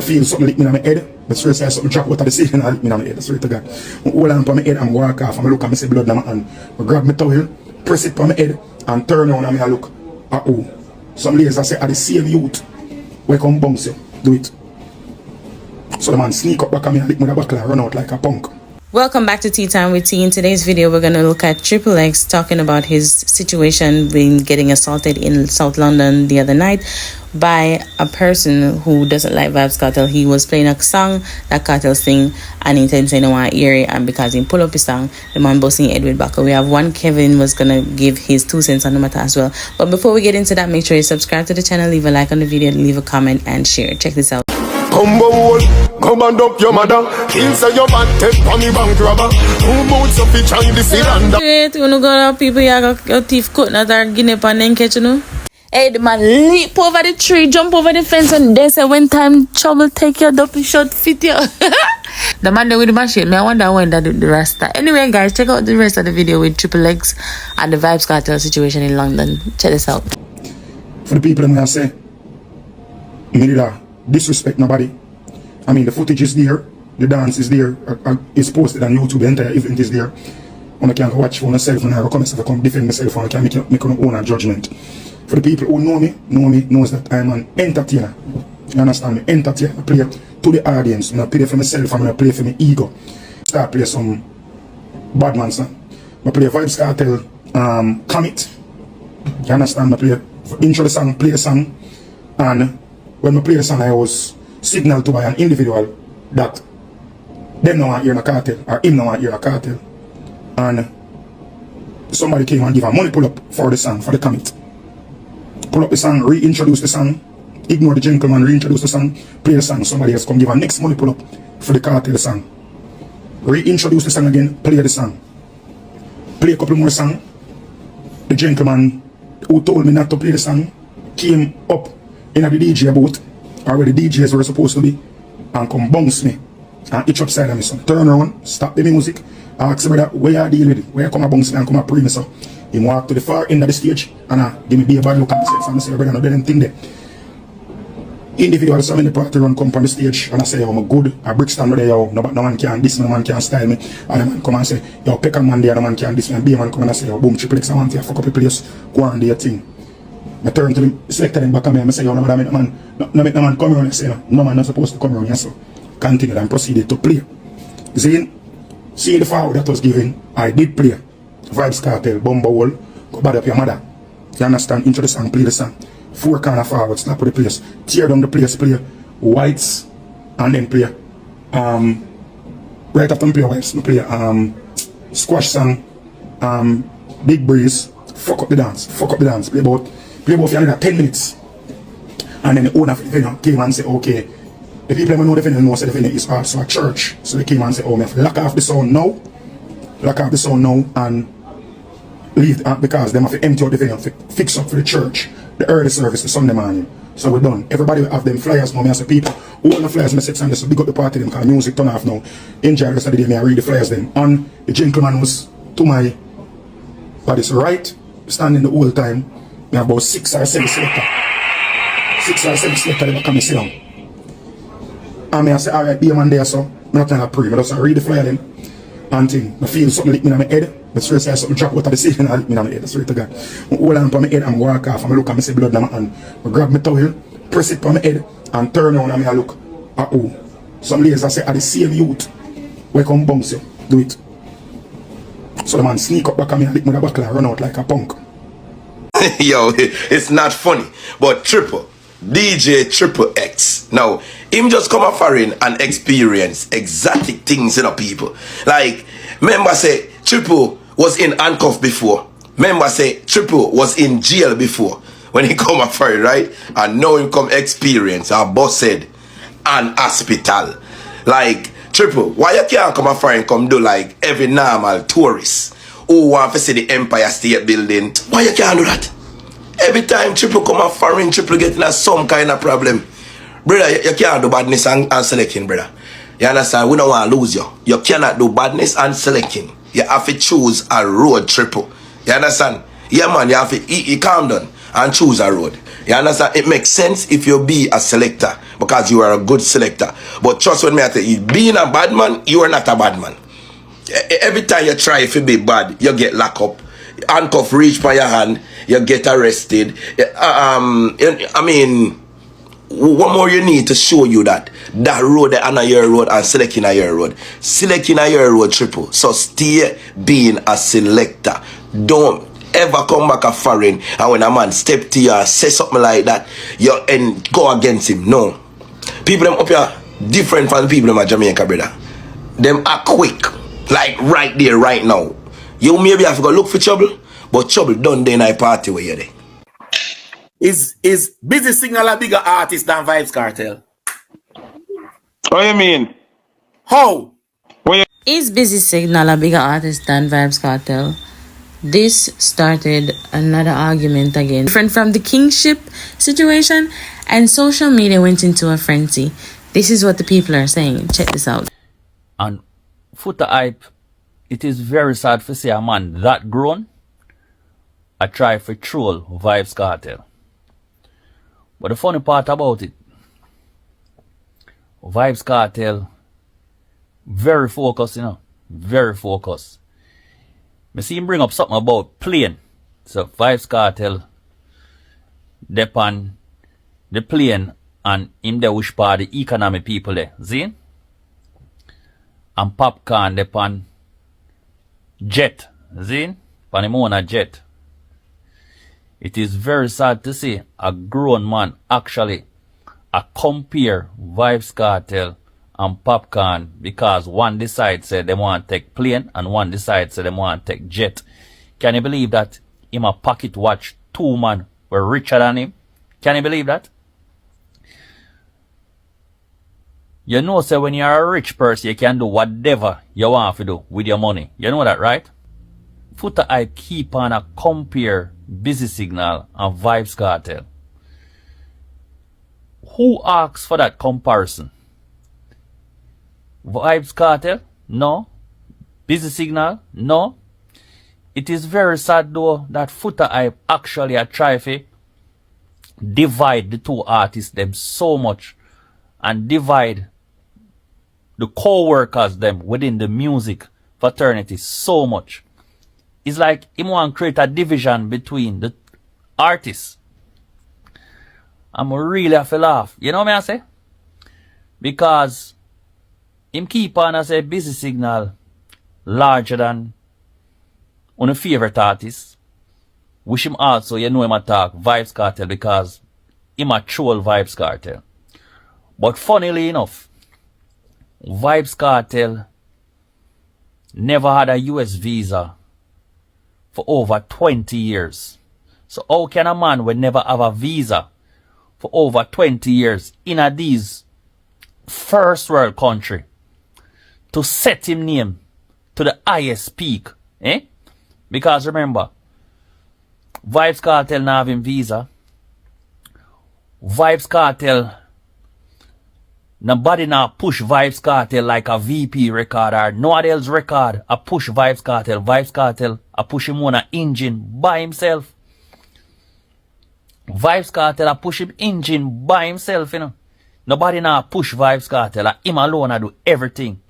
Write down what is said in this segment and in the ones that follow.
feel something lick me in my head. But seriously, I something drop out of the ceiling and lick me in my head. Swear to God. I hold on to my head and walk off and I look and I see blood in my hand. I grab my towel, press it on my head and turn around and I look at who. Some ladies I say are the same youth. Where come bounce you? Do it. So the man sneak up back at me and lick me the buckle and run out like a punk. Welcome back to Tea Time with Tea. In today's video, we're going to look at TripleX talking about his situation being getting assaulted in South London the other night by a person who doesn't like VYBZ Kartel. He was playing a song that Kartel sing and he intends to want to hear it, and because he pull up his song, the man busting Edward back. We have one Kevin was going to give his 2 cents on the matter as well. But before we get into that, make sure you subscribe to the channel, leave a like on the video, leave a comment and share. Check this out. Come and up your mother. Inside your bad take on me bank robber. Who boots up each and the cylinder. Wait, when you go to people, you got your teeth cut, not are guinea pan and catch, you know. Hey, the man leap over the tree, jump over the fence, and then say, when time trouble, take your dopey shot, fit you. The man there with the machine, I wonder when that the rasta. Anyway, guys, check out the rest of the video with TripleX and the VYBZ Kartel situation in London. Check this out. For the people, I'm going to say, me did disrespect nobody. I mean, the footage is there, the dance is there, it's posted on YouTube, the entire event is there. And I can watch for myself and I will come defend myself and I can make my own judgment. For the people who know me knows that I'm an entertainer. You understand me? Entertainer. I play to the audience. I play for myself and I play for my ego. Start play some bad man song. I play VYBZ Kartel commit. You understand? I play intro the song, play the song, and when I play the song I was signal to by an individual that them no want hear a cartel or him no want hear a cartel, and somebody came and give a money pull up for the song, for the commit. Pull up the song, reintroduce the song, ignore the gentleman, reintroduce the song, play the song, somebody else come give a next money pull up for the cartel song. Reintroduce the song again, play the song. Play a couple more song. The gentleman who told me not to play the song came up in the DJ booth, or where the DJs were supposed to be, and come bounce me and itch upside of me. So turn around, stop the music, ask me that where you deal with it, where you come and bounce me and come and pre me. So he walk to the far end of the stage and give me a bad look and say, "From say, brother, no better thing there." Individuals some in the party run come on the stage and I say, "Oh, I'm good." A Brixton there, yo, no man can this, no man can style me. And the man come and say, "Yo, Peckham man there, no man can this." And B man come and I say, "Yo, boom, TripleX, I want to fuck up the place, go on do your thing." I turn to the selector in back of me and I say, "Yo, no man, no make no man come around." I say, "No man not supposed to come around here." So continued and proceeded to play. See the foul that was given, I did play. VYBZ Kartel, Bumble, go bad up your mother. You understand? Intro the song, play the song. 4 corner forward, snap with the place. Tear down the place, play Whites, and then play right after play Whites, play squash song, Big Breeze, fuck up the dance, play about for another 10 minutes. And then the owner of the venue came and said, "Okay, the people who know the venue know that the venue is also a church." So they came and said, "Oh, me have to lock off the sound now, and leave because they have to empty out the venue, fix up for the church, the early service, the Sunday morning." So we're done. Everybody will have them flyers now. I say, people, who want the flyers, I say, just big up the party, them, because music turn off now. Enjoy the rest of the day, I read the flyers then. And the gentleman was to my body, so right, standing the whole time, we have about 6 or 7 selector. 6 or 7 selector, they come and sit down. And I say, "Alright, be a man there, so I'm not trying to pray, but I just read the flyer then. And thing, I feel something lick me in my head. But seriously, I something drop out of the ceiling and lick me in my head. Swear to God. I hold on to my head and walk off and I look and I see blood in my hand. I grab my towel, press it on my head and turn around and I look at who. Some ladies I say are the same youth. Where come bounce you? Do it. So the man sneak up back at me and lick me the buckle and run out like a punk. Yo, it's not funny, but DJ TripleX. Now, him just come a foreign and experience exotic things, you know, people. Like, remember say, Triple was in handcuff before. Remember say, Triple was in jail before when he come a foreign, right? And now him come experience, our boss said, an hospital. Like, Triple, why you can't come a foreign come do like every normal tourist who want to see the Empire State Building? Why you can't do that? Every time Triple come a foreign, Triple getting some kind of problem. Brother, you can't do badness and selecting, brother. You understand? We don't want to lose you. You cannot do badness and selecting. You have to choose a road, Triple. You understand? Yeah, man, you have to calm down. and choose a road. You understand? It makes sense if you be a selector because you are a good selector. But trust me, I tell you, being a bad man, you are not a bad man. Every time you try to be bad, you get locked up. Handcuff reach by your hand, you get arrested. I mean, what more you need to show you that road on your road and selecting a your road. Selecting a your road triple. So stay being a selector. Don't ever come back a foreign and when a man step to you and say something like that, you and go against him. No. People them up here different from the people in Jamaica, brother. Them are quick. Like right there, right now. You maybe have to go look for trouble, but trouble done there in a party where you're there. Is VYBZ Signal a bigger artist than VYBZ Kartel? What you mean? How? Is VYBZ Signal a bigger artist than VYBZ Kartel? This started another argument again. Different from the kingship situation, and social media went into a frenzy. This is what the people are saying. Check this out. And Footah hype, it is very sad to see a man that grown I try for troll VYBZ Kartel. But the funny part about it, VYBZ Kartel very focused, you know, very focused. I see him bring up something about plane. So VYBZ Kartel depend the plane and him there wish part the economy people there. See? And Popcorn depend jet. See? Pan him own a jet. It is very sad to see a grown man actually compare VYBZ Kartel and Popcorn because one decides say they want to take plane and one decides say they want to take jet. Can you believe that him a pocket watch 2 man were richer than him? Can you believe that? You know, say when you're a rich person, you can do whatever you want to do with your money. You know that, right? Footah I keep on a compare VYBZ Signal and VYBZ Kartel. Who asks for that comparison? VYBZ Kartel? No. VYBZ Signal? No. It is very sad though that Footah I actually a try to divide the two artists them so much and divide the co-workers them within the music fraternity so much. It's like him want to create a division between the artists. I'm really have to laugh. You know what I say? Because him keep on as a VYBZ Signal larger than one of favorite artists. Wish him also, you know him attack VYBZ Kartel because him a troll VYBZ Kartel. But funnily enough, VYBZ Kartel never had a US visa for over 20 years. So how can a man will never have a visa for over 20 years in a these first world country to set him name to the highest peak? Eh? Because remember, VYBZ Kartel now have him visa. VYBZ Kartel, nobody now push VYBZ Kartel like a VP record or no one else record. I push VYBZ Kartel. VYBZ Kartel, I push him on an engine by himself. VYBZ Kartel, I push him engine by himself, you know. Nobody now push VYBZ Kartel. Him alone I do everything.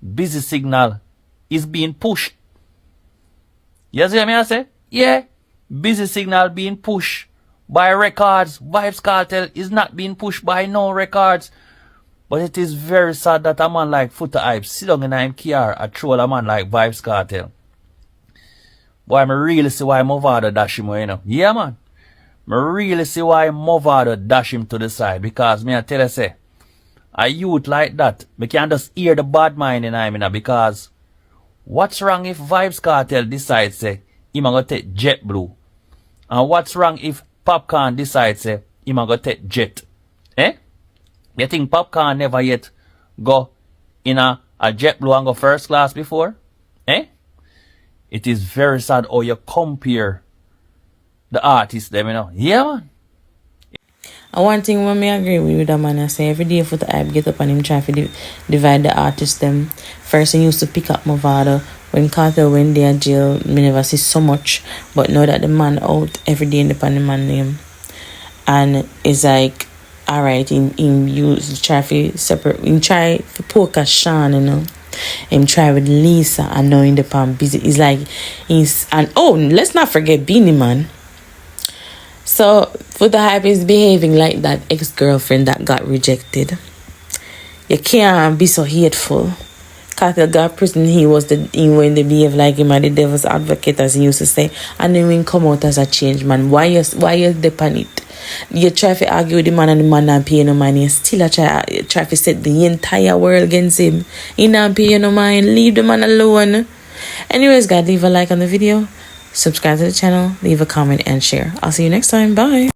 VYBZ Signal is being pushed. You see what I say? Yeah. VYBZ Signal being pushed by records. VYBZ Kartel is not being pushed by no records. But it is very sad that a man like Footah hype sit down in him car and troll a man like VYBZ Kartel. Boy, I really see why Movado dash him, you know. Yeah, man. I really see why Movado dash him to the side. Because me I tell you, say, a youth like that, me can just hear the bad mind in him, you know, because what's wrong if VYBZ Kartel decides, say, him a go take JetBlue? And what's wrong if Popcorn decides, say, him a go take Jet? Eh? You think Popcorn never yet go in a JetBlue and go first class before? Eh? It is very sad how you compare the artists them, you know. Yeah, man. And one thing when me agree with that man, I say every day Footah hype get up and him try to divide the artists them. First he used to pick up Movado when Kartel went there jail, me never see so much. But know that the man out every day in the man name. And it's like, alright, in use try to separate, in try to poke at Sean, you know. Him try with Lisa and knowing the pan busy. It's like and let's not forget Beanie Man. So Footah Hype is behaving like that ex-girlfriend that got rejected. You can't be so hateful. Kartel got prison, when they behave like him and the devil's advocate, as he used to say, and then when come out as a change man. Why you depend it? You try to argue with the man and the man not pay no money. You still try to set the entire world against him. He not pay no mind. Leave the man alone. Anyways, guys, leave a like on the video. Subscribe to the channel. Leave a comment and share. I'll see you next time. Bye.